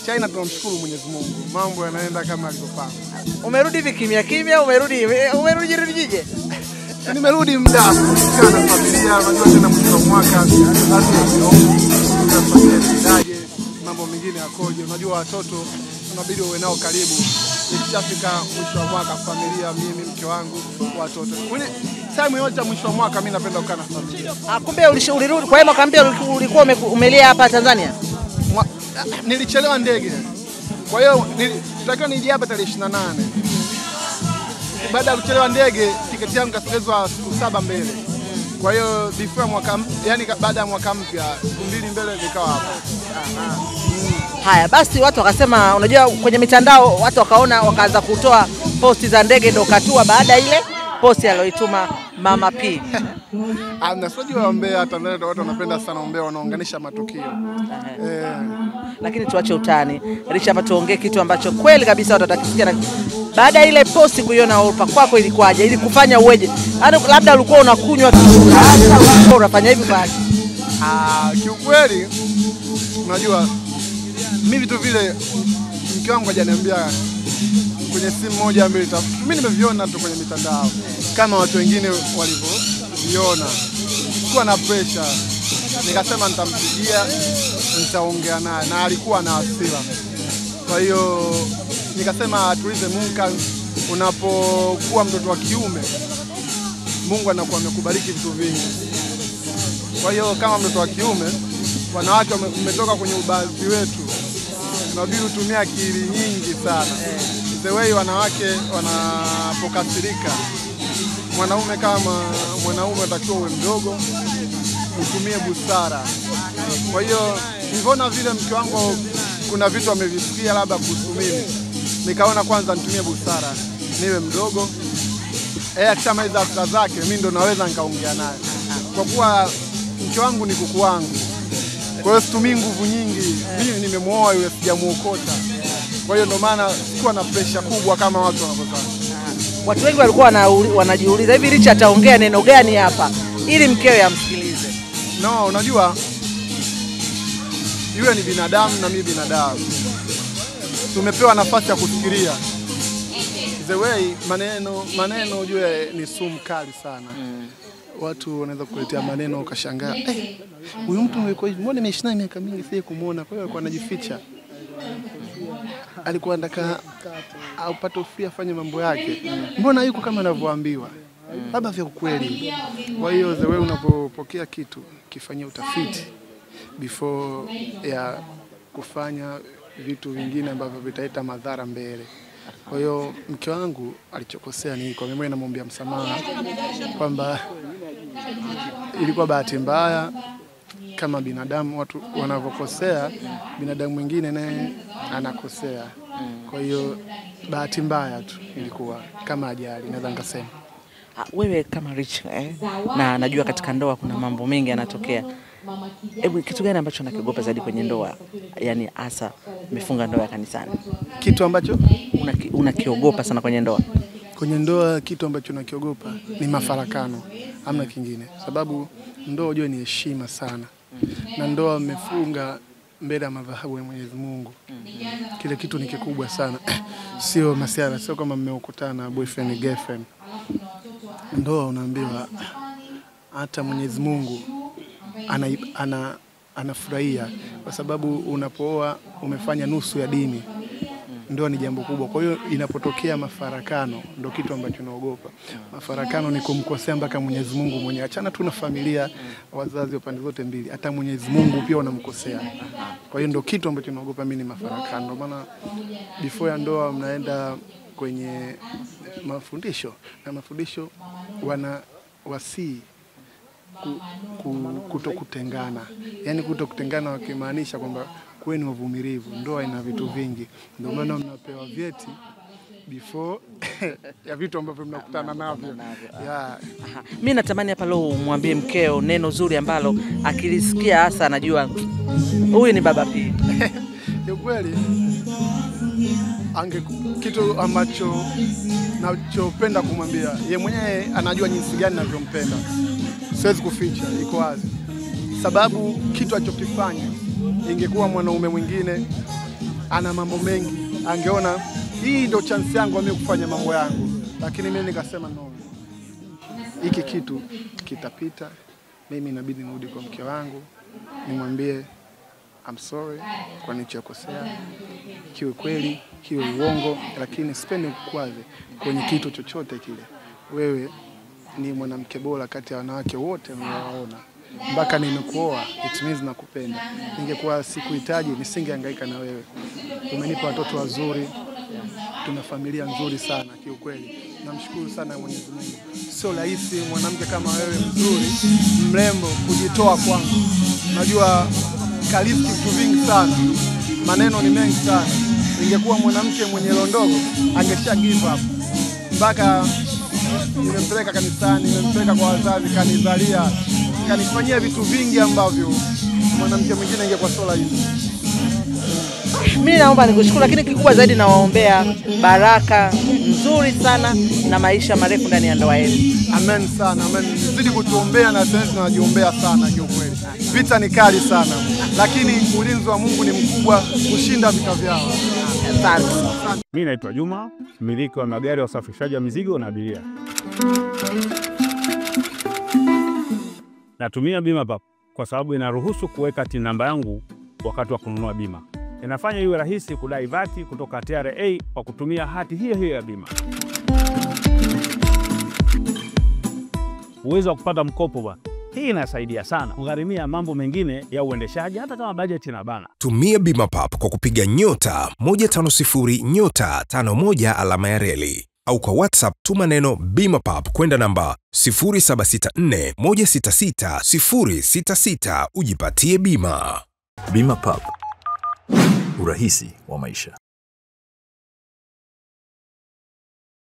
China tunamshukuru Mwenyezi Mungu. Mambo yanaenda kama alivyopanga. Umerudi hivi kimya kimya, umerudi jije? Nimerudi muda kana familia, unajua tena mwisho wa mwaka lazima mambo mengine yakoje. Unajua watoto unabidi uwe nao karibu. Nikishafika mwisho wa mwaka familia, mimi, mke wangu, watoto. Kwenye time yote mwisho wa mwaka mimi napenda kukaa na familia. Kumbe ulirudi kwa hiyo mwaka mpya ulikuwa umelia hapa Tanzania? Nilichelewa ndege. Kwa hiyo nilitakiwa nije hapa tarehe 28. Baada ya kuchelewa ndege, tiketi yangu kasogezwa siku 7 mbele. Kwa hiyo before mwaka, yani baada ya mwaka mpya, siku 2 mbele nikawa hapa. Haya basi watu wakasema, unajua kwenye mitandao watu wakaona wakaanza kutoa posti za ndege ndio katua baada ile posti aliyoituma Mama P. Unajua Mbeya Tanzania watu wanapenda sana Mbeya, wanaunganisha matukio. Lakini tuache utani. Richa, hapa tuongee kitu ambacho kweli kabisa watu watakisikia. Baada ile posti kuiona Olpa kwako ilikuwaje? Ili kufanya uweje? Labda ulikuwa unakunywa kitu hata unafanya hivi basi. Kiukweli unajua mimi vitu vile mke wangu hajaniambia kwenye simu moja mbili tatu. Mimi nimeviona tu kwenye mitandao kama watu wengine walivyoviona. Sikuwa na pressure. Nikasema nitampigia, nitaongea naye, na alikuwa na hasira. Kwa hiyo nikasema tulize Mungu, unapokuwa mtoto wa kiume Mungu anakuwa amekubariki vitu vingi. Kwa hiyo kama mtoto wa kiume, wanawake wametoka kwenye ubazi wetu, tunabidi utumie akili nyingi sana. The way wanawake wanapokasirika, mwanaume kama mwanaume atakiwa uwe mdogo, utumie busara. Kwa hiyo niliona vile mke wangu kuna vitu amevisikia labda kuhusu mimi, nikaona kwanza nitumie busara, niwe mdogo. Akishamaliza afta zake mimi ndo naweza nikaongea naye. Kwa kuwa mke wangu ni kuku wangu, kwa hiyo situmii nguvu nyingi. Mimi nimemuoa yule, sijamuokota. Kwa hiyo ndo maana sikuwa na pressure kubwa kama watu wanavyodhani. Watu wengi walikuwa wanajiuliza hivi Richa ataongea neno gani hapa ili mkewe amsikilize. No, unajua yule ni binadamu na mimi binadamu. Tumepewa nafasi ya kufikiria. The way maneno ujue ni sumu kali sana. Watu wanaweza kukuletea maneno ukashangaa, huyu mtu yuko hivi, mbona nimeishi naye miaka mingi sije kumuona? Kwa hiyo alikuwa anajificha. Alikuwa anataka apate free afanye mambo yake. Mbona yuko kama anavyoambiwa? Labda vya ukweli. Kwa hiyo the way unapopokea kitu, kifanyia utafiti before ya kufanya vitu vingine ambavyo vitaleta madhara mbele. Kwa hiyo mke wangu alichokosea ni kwa mimi namwambia msamaha kwamba ilikuwa bahati mbaya. Kama binadamu watu wanavyokosea, binadamu mwingine naye anakosea. Kwa hiyo bahati mbaya tu ilikuwa kama ajali, naweza ngasema. Wewe kama Rich na najua katika ndoa kuna mambo mengi yanatokea. Hebu kitu gani ambacho unakiogopa zaidi kwenye ndoa? Yaani hasa umefunga ndoa ya kanisani. Kitu ambacho unakiogopa sana kwenye ndoa? Kwenye ndoa kitu ambacho nakiogopa ni mafarakano, hamna kingine. Sababu ndoa unajua ni heshima sana. Na ndoa mmefunga mbele ya madhabahu ya Mwenyezi Mungu. Kile kitu ni kikubwa sana. Sio masiara, sio kama mmeokutana boyfriend girlfriend. Ndoa unaambiwa hata Mwenyezi Mungu anafurahia kwa sababu unapooa umefanya nusu ya dini. Ndoa ni jambo kubwa. Kwa hiyo inapotokea mafarakano ndio kitu ambacho naogopa. Mafarakano ni kumkosea mpaka Mwenyezi Mungu mwenyewe. Achana tu na familia, wazazi wa pande zote mbili, hata Mwenyezi Mungu pia unamkosea. Kwa hiyo ndio kitu ambacho naogopa mimi ni mafarakano. Ndio maana before ya ndoa mnaenda kwenye mafundisho, na mafundisho wanawasi kutokutengana. Yaani kutokutengana wakimaanisha kwamba kuweni wavumilivu. Ndoa ina vitu vingi. Ndio maana mnapewa vyeti before ya vitu ambavyo mnakutana navyo. Mimi natamani hapa leo umwambie mkeo neno zuri ambalo akilisikia hasa anajua huyu ni Baba P. Ni kweli. Kitu ambacho nachopenda kumwambia, yeye mwenyewe anajua jinsi gani ninavyompenda. Siwezi kuficha, iko wazi. Sababu kitu alichokifanya ingekuwa mwanaume mwingine ana mambo mengi, angeona hii ndio chance yangu mimi kufanya mambo yangu, lakini mimi nikasema no, hiki kitu kitapita. Mimi inabidi nirudi kwa mke wangu nimwambie I'm sorry kwa nilichokosea, kiwe kweli kiwe uongo, lakini sipendi kukwaze kwenye kitu chochote kile. Wewe ni mwanamke bora kati ya wanawake wote ninaoona, mpaka nimekuoa, it means nakupenda. Ningekuwa sikuhitaji nisingehangaika na wewe. Umenipa watoto wazuri, tuna familia nzuri sana kiukweli. Namshukuru sana Mwenyezi Mungu. Sio rahisi mwanamke kama wewe mzuri, mrembo kujitoa kwangu. Najua kalifu vitu vingi sana. Maneno ni mengi sana. Ningekuwa mwanamke mwenye londogo, angesha give up. Mpaka nimempeleka kanisani, nimempeleka kwa wazazi, kanizalia, kanifanyia vitu vingi ambavyo mwanamke mwingine ingekuwa sio rahisi. Mimi naomba nikushukuru, lakini kikubwa zaidi nawaombea baraka nzuri sana na maisha marefu ndani ya ndoa yenu. Amen sana, amen. Zidi kutuombea na sisi tunajiombea sana kiukweli. Vita ni kali sana, lakini ulinzi wa Mungu ni mkubwa kushinda vita vyao. Asante. Mimi naitwa Juma, mmiliki wa magari ya usafirishaji wa mizigo na abiria. Natumia Bima Pap kwa sababu inaruhusu kuweka TIN namba yangu wakati wa kununua bima. Inafanya iwe rahisi kudai vati kutoka TRA kwa kutumia hati hiyo ya bima. Uwezo wa kupata mkopo bwana. Hii inasaidia sana kugharimia mambo mengine ya uendeshaji hata kama bajeti inabana. Tumia Bima Pap kwa kupiga *150*51 alama ya reli. Au kwa WhatsApp tuma neno Bima Pap kwenda namba 0764166066 ujipatie bima. Bima Pap, urahisi wa maisha.